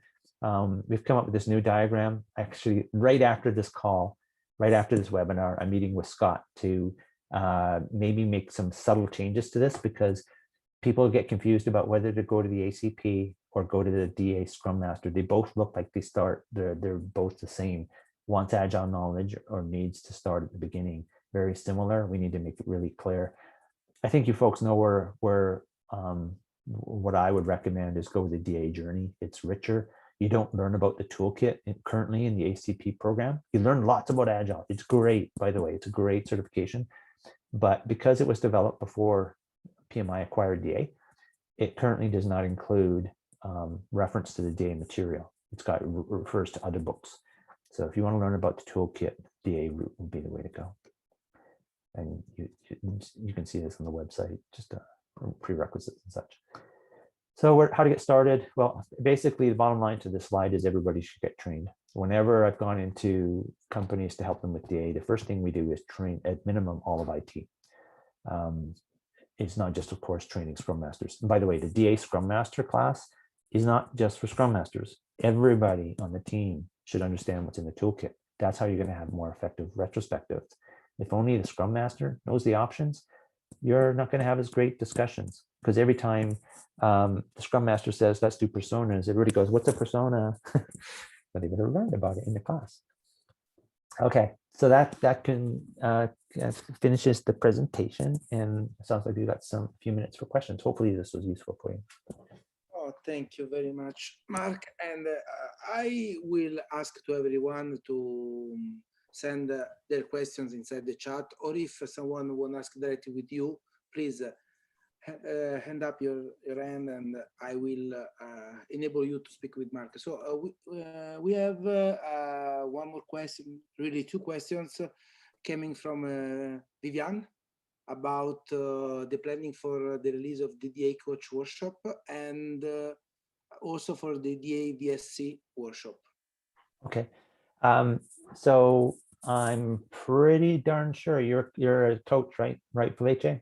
Speaker 2: We've come up with this new diagram. Actually, right after this call, right after this webinar, I'm meeting with Scott to maybe make some subtle changes to this, because people get confused about whether to go to the ACP or go to the DA Scrum Master. They both look like they're both the same. Wants agile knowledge or needs to start at the beginning. Very similar. We need to make it really clear. I think you folks know where what I would recommend is go with the DA journey. It's richer. You don't learn about the toolkit currently in the ACP program. You learn lots about agile. It's great, by the way. It's a great certification. But because it was developed before PMI acquired DA, it currently does not include reference to the DA material. It refers to other books. So if you want to learn about the toolkit, DA route would be the way to go. And you can see this on the website, just prerequisites and such. So how to get started? Well, basically the bottom line to this slide is everybody should get trained. Whenever I've gone into companies to help them with DA, the first thing we do is train at minimum all of IT. It's not just, of course, training Scrum Masters. And by the way, the DA Scrum Master class is not just for Scrum Masters. Everybody on the team should understand what's in the toolkit. That's how you're going to have more effective retrospectives. If only the Scrum Master knows the options, you're not going to have as great discussions, because every time the Scrum Master says, let's do personas, everybody goes, what's a persona? But they would have learned about it in the class. Okay, so that finishes the presentation, and it sounds like we got some few minutes for questions. Hopefully this was useful for you.
Speaker 1: Oh, thank you very much, Mark. And I will ask to everyone to send their questions inside the chat, or if someone want to ask directly with you, please hand up your hand and I will enable you to speak with Mark. So we have one more question, really two questions coming from Vivian about the planning for the release of the DA Coach workshop and also for the DA VSC workshop.
Speaker 2: Okay, so I'm pretty darn sure you're a coach, right, Felice?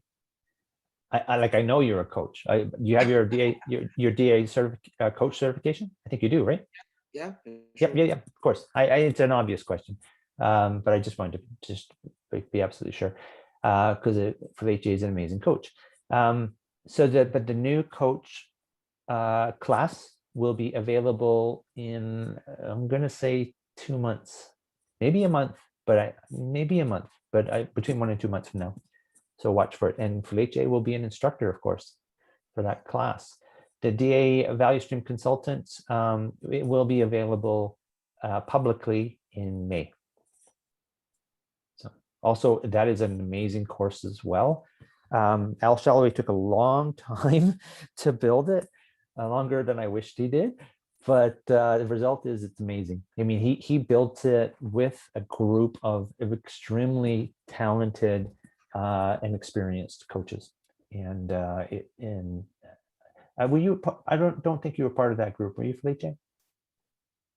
Speaker 2: I know you're a coach. You have your DA your DA coach certification. I think you do, right?
Speaker 1: Yeah.
Speaker 2: Sure. Yeah. Of course. It's an obvious question, but I just wanted to just be absolutely sure, because Felice is an amazing coach. But the new coach class will be available in, I'm going to say 2 months, maybe a month, but between 1 and 2 months from now. So watch for it. And Felice will be an instructor, of course, for that class. The DA Value Stream Consultants, it will be available publicly in May. So also, that is an amazing course as well. Al Shalloway took a long time to build it, longer than I wished he did. But the result is it's amazing. I mean, he built it with a group of extremely talented and experienced coaches, and were you? I don't think you were part of that group, were you, Felice?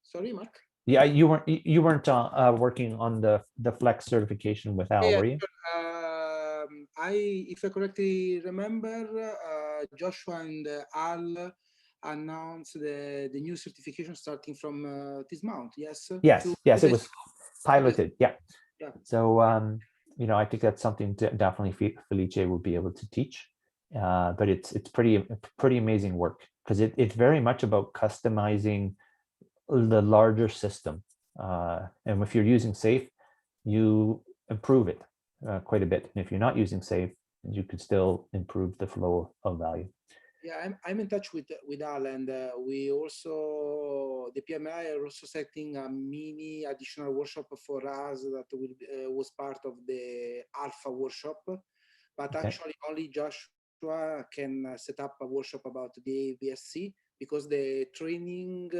Speaker 1: Sorry, Mark.
Speaker 2: Yeah, you weren't working on the Flex certification with Al, were you?
Speaker 1: If I correctly remember, Joshua and Al announced the new certification starting from this month. Yes.
Speaker 2: Yes, it was piloted. Yeah. So I think that's something definitely Felice will be able to teach, but it's pretty amazing work, because it's very much about customizing the larger system, and if you're using SAFe, you improve it quite a bit, and if you're not using SAFe, you could still improve the flow of value.
Speaker 1: Yeah, I'm in touch with Al, and we also, the PMI are also setting a mini additional workshop for us that was part of the Alpha workshop, but actually only Joshua can set up a workshop about the VSC, because the train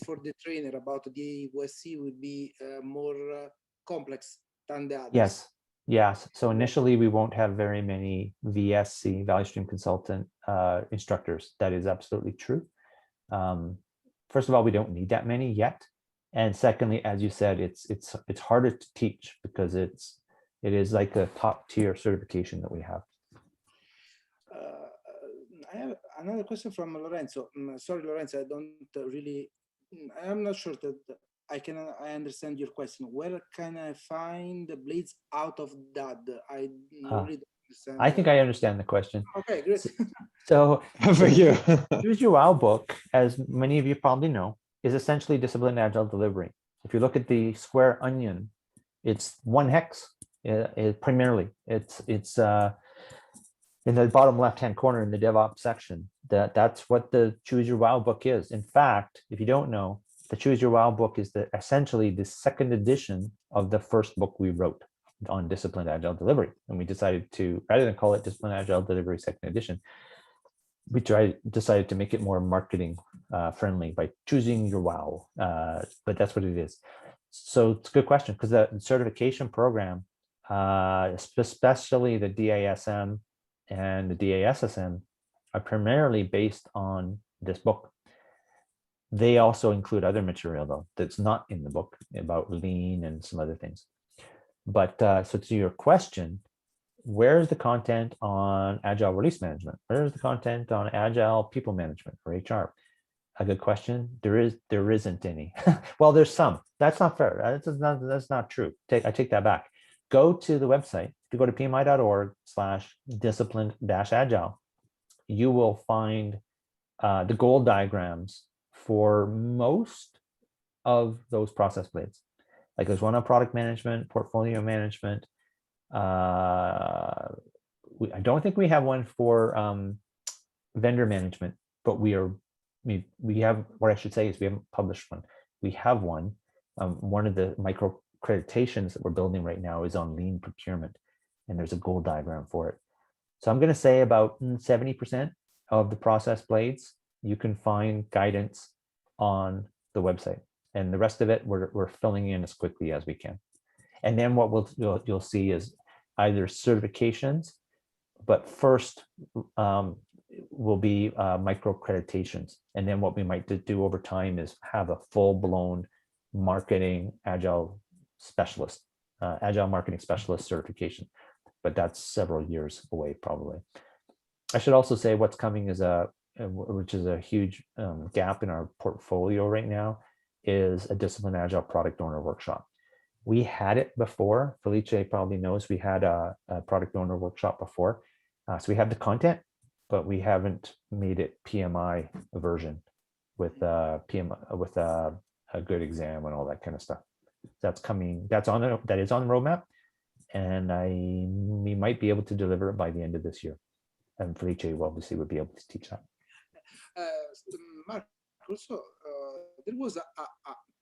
Speaker 1: for the trainer about the VSC would be more complex than the others.
Speaker 2: Yes. So initially we won't have very many VSC, Value Stream Consultant instructors. That is absolutely true. First of all, we don't need that many yet. And secondly, as you said, it's harder to teach because it is like a top tier certification that we have.
Speaker 1: I have another question from Lorenzo. Sorry, Lorenzo, I don't really, I'm not sure that I understand your question. Where can I find the blades out of DAD? I really don't understand.
Speaker 2: I think I understand the question.
Speaker 1: Okay, great.
Speaker 2: So
Speaker 3: For you.
Speaker 2: Choose Your Wow book, as many of you probably know, is essentially disciplined agile delivery. If you look at the square onion, it's one hex. Primarily, it's in the bottom left-hand corner in the DevOps section. That's what the Choose Your Wow book is. In fact, if you don't know, the Choose Your Wow book is essentially the second edition of the first book we wrote on disciplined agile delivery. And we decided to, rather than call it disciplined agile delivery second edition, we decided to make it more marketing friendly by choosing your wow. But that's what it is. So it's a good question, because the certification program, especially the DASM and the DASSM, are primarily based on this book. They also include other material, though, that's not in the book about lean and some other things. But so to your question, where's the content on agile release management? Where's the content on agile people management or HR? A good question. There isn't any. Well, there's some. That's not fair. That's not true. I take that back. Go to the website. If you go to pmi.org/disciplined-agile, you will find the goal diagrams for most of those process blades. Like there's one on product management, portfolio management. I don't think we have one for vendor management, but we have, what I should say is we haven't published one. We have one. One of the micro accreditations that we're building right now is on lean procurement, and there's a goal diagram for it. So I'm going to say about 70% of the process blades, you can find guidance on the website, and the rest of it we're filling in as quickly as we can. And then what you'll see is either certifications, but first will be micro accreditations. And then what we might do over time is have a full-blown marketing agile specialist, agile marketing specialist certification. But that's several years away, probably. I should also say what's coming is which is a huge gap in our portfolio right now, is a disciplined agile product owner workshop. We had it before. Felice probably knows we had a product owner workshop before. So we have the content, but we haven't made it PMI version with a good exam and all that kind of stuff. That's coming. That is on the roadmap, and we might be able to deliver it by the end of this year. And Felice obviously would be able to teach that.
Speaker 1: Mark, also there was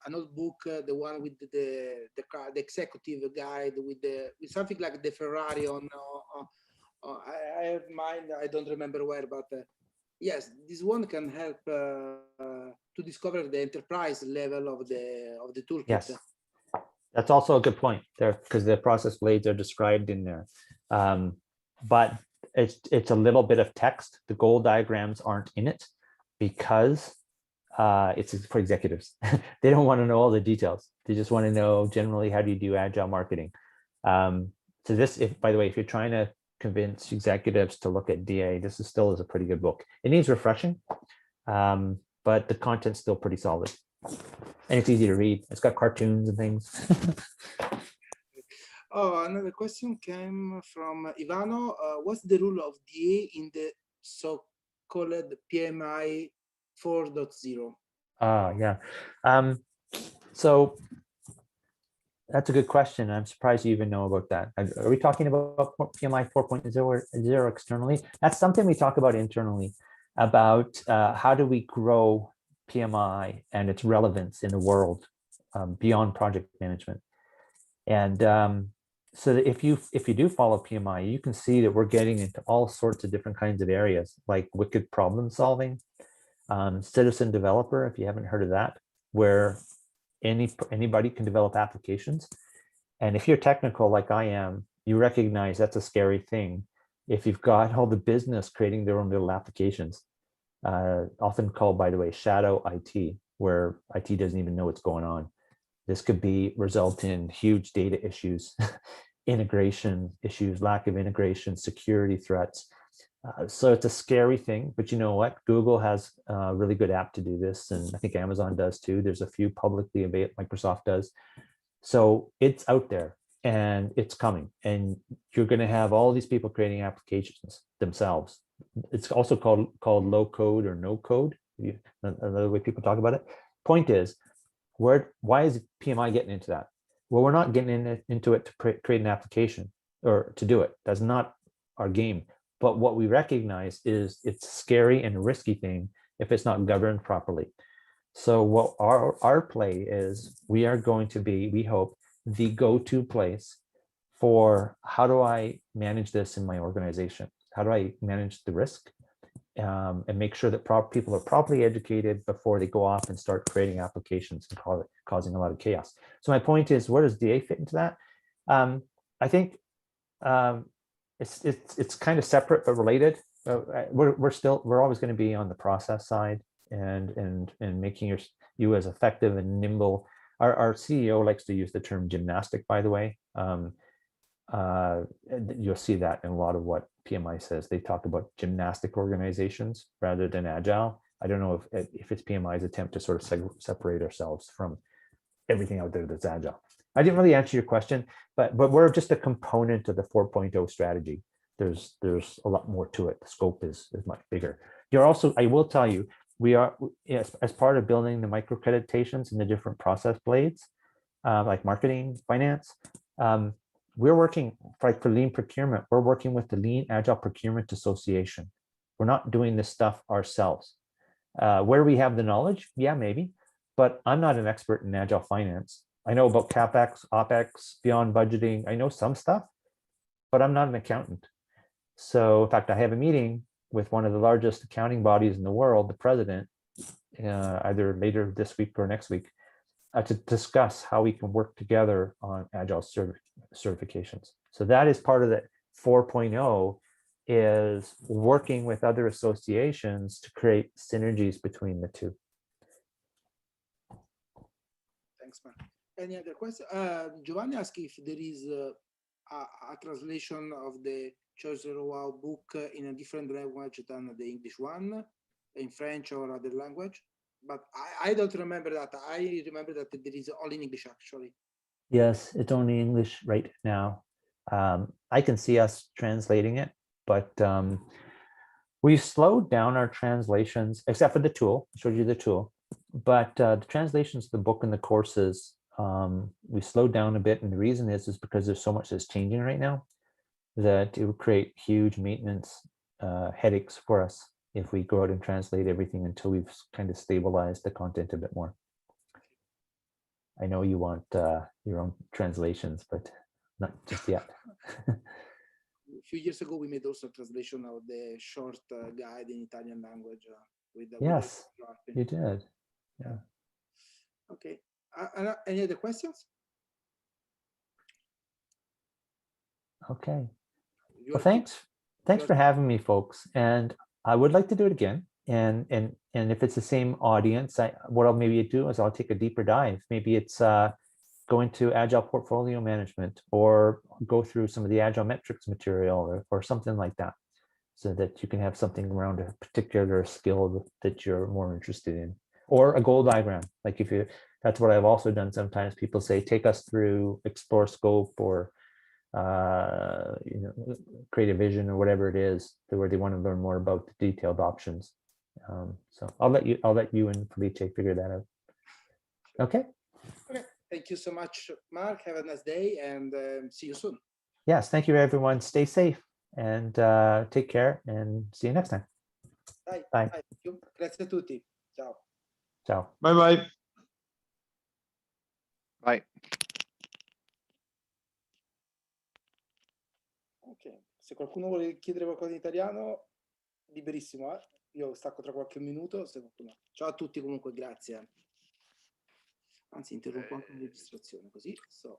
Speaker 1: an old book, the one with the executive guide with something like the Ferrari on. I have mine. I don't remember where, but yes, this one can help to discover the enterprise level of the toolkit.
Speaker 2: Yes, that's also a good point there, because the process blades are described in there, but it's a little bit of text. The goal diagrams aren't in it because it's for executives. They don't want to know all the details. They just want to know generally how do you do agile marketing. So this, by the way, if you're trying to convince executives to look at DA, this is still a pretty good book. It needs refreshing, but the content's still pretty solid. And it's easy to read. It's got cartoons and things.
Speaker 1: Oh, another question came from Ivano. What's the rule of DA in the so-called PMI 4.0?
Speaker 2: Yeah. So that's a good question. I'm surprised you even know about that. Are we talking about PMI 4.0 externally? That's something we talk about internally, about how do we grow PMI and its relevance in the world beyond project management. And so that if you do follow PMI, you can see that we're getting into all sorts of different kinds of areas, like wicked problem solving, citizen developer, if you haven't heard of that, where anybody can develop applications. And if you're technical like I am, you recognize that's a scary thing, if you've got all the business creating their own little applications, often called, by the way, shadow IT, where IT doesn't even know what's going on. This could result in huge data issues, integration issues, lack of integration, security threats. So it's a scary thing, but you know what? Google has a really good app to do this, and I think Amazon does too. There's a few publicly available, Microsoft does. So it's out there and it's coming, and you're going to have all these people creating applications themselves. It's also called low code or no code, another way people talk about it. Point is, why is PMI getting into that? Well, we're not getting into it to create an application or to do it. That's not our game. But what we recognize is it's a scary and risky thing if it's not governed properly. So what our play is, we are going to be, we hope, the go-to place for how do I manage this in my organization? How do I manage the risk and make sure that people are properly educated before they go off and start creating applications and causing a lot of chaos. So my point is, where does DA fit into that? I think it's kind of separate but related. We're always going to be on the process side and making you as effective and nimble. Our CEO likes to use the term gymnastic, by the way. You'll see that in a lot of what PMI says. They talk about gymnastic organizations rather than agile. I don't know if it's PMI's attempt to sort of separate ourselves from everything out there that's agile. I didn't really answer your question, but we're just a component of the 4.0 strategy. There's a lot more to it. The scope is much bigger. You're also, I will tell you, we are, as part of building the micro-accreditations in the different process blades, like marketing, finance, we're working, like for lean procurement, we're working with the Lean Agile Procurement Association. We're not doing this stuff ourselves. Where we have the knowledge, yeah, maybe, but I'm not an expert in agile finance. I know about CapEx, OpEx, beyond budgeting. I know some stuff, but I'm not an accountant. So in fact, I have a meeting with one of the largest accounting bodies in the world, the president, either later this week or next week, to discuss how we can work together on agile certifications. So that is part of the 4.0, is working with other associations to create synergies between the two.
Speaker 1: Thanks, Mark. Any other question? Giovanni asked if there is a translation of the Choice Royal book in a different language than the English one, in French or other language. But I don't remember that. I remember that there is only in English, actually.
Speaker 2: Yes, it's only English right now. I can see us translating it, but we've slowed down our translations, except for the tool. I showed you the tool. But the translations of the book and the courses, we slowed down a bit. And the reason is because there's so much that's changing right now that it would create huge maintenance headaches for us if we go out and translate everything until we've kind of stabilized the content a bit more. I know you want your own translations, but not just yet.
Speaker 1: A few years ago, we made also a translation of the short guide in Italian language.
Speaker 2: Yes, you did. Yeah.
Speaker 1: Okay. Any other questions?
Speaker 2: Okay. Well, thanks for having me, folks. And I would like to do it again. And if it's the same audience, what I'll maybe do is I'll take a deeper dive. Maybe it's go into agile portfolio management, or go through some of the agile metrics material, or something like that, so that you can have something around a particular skill that you're more interested in, or a goal diagram. Like that's what I've also done. Sometimes people say, take us through explore scope, or create a vision, or whatever it is, where they want to learn more about the detailed options. So I'll let you and Felice figure that out. Okay.
Speaker 1: Okay. Thank you so much, Mark. Have a nice day, and see you soon.
Speaker 2: Yes. Thank you, everyone. Stay safe and take care, and see you next time.
Speaker 1: Bye.
Speaker 2: Bye.
Speaker 1: Bye. Grazie a tutti. Ciao.
Speaker 2: Ciao.
Speaker 3: Bye bye.
Speaker 4: Bye.
Speaker 1: Ok, se qualcuno vuole chiedere qualcosa in italiano, liberissimo, eh? Io stacco tra qualche minuto. Se qualcuno... Ciao a tutti comunque, grazie. Anzi, interrompo anche la registrazione, così so.